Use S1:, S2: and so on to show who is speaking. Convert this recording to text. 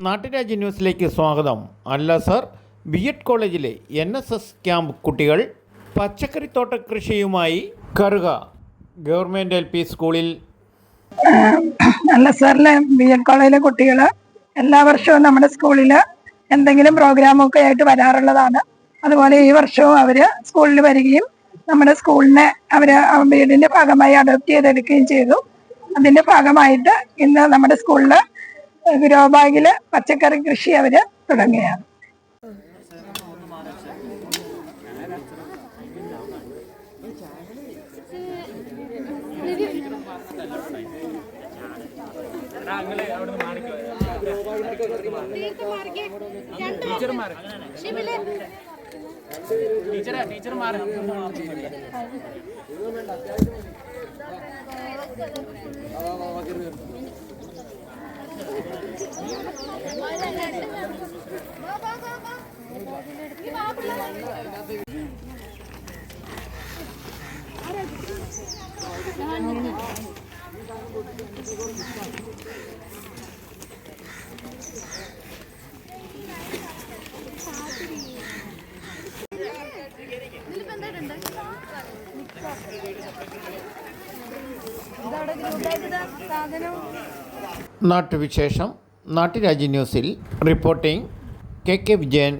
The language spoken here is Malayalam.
S1: നാട്ടുരാജ്യ ന്യൂസിലേക്ക് സ്വാഗതം. അല്ല സർ, ബി.എഡ് കോളേജിലെ NSS ക്യാമ്പ് കുട്ടികൾ പച്ചക്കറിത്തോട്ട കൃഷിയുമായി കറുക ഗവൺമെൻറ് LP സ്കൂളിൽ.
S2: അല്ല സാറിലെ ബി.എഡ് കോളേജിലെ കുട്ടികൾ എല്ലാ വർഷവും നമ്മുടെ സ്കൂളിൽ എന്തെങ്കിലും പ്രോഗ്രാമൊക്കെ ആയിട്ട് വരാറുള്ളതാണ്. അതുപോലെ ഈ വർഷവും അവർ സ്കൂളിൽ വരികയും നമ്മുടെ സ്കൂളിനെ അവർ ബി.എഡിൻ്റെ ഭാഗമായി അഡോപ്റ്റ് ചെയ്തെടുക്കുകയും ചെയ്തു. അതിൻ്റെ ഭാഗമായിട്ട് ഇന്ന് നമ്മുടെ സ്കൂളിൽ ഗ്രോ ബാഗിൽ പച്ചക്കറി കൃഷി അവർ തുടങ്ങുകയാണ്.
S1: നാട്ടുവിശേഷം നാട്ടുരാജ്യ ന്യൂസിൽ റിപ്പോർട്ടിംഗ് KK വിജയൻ.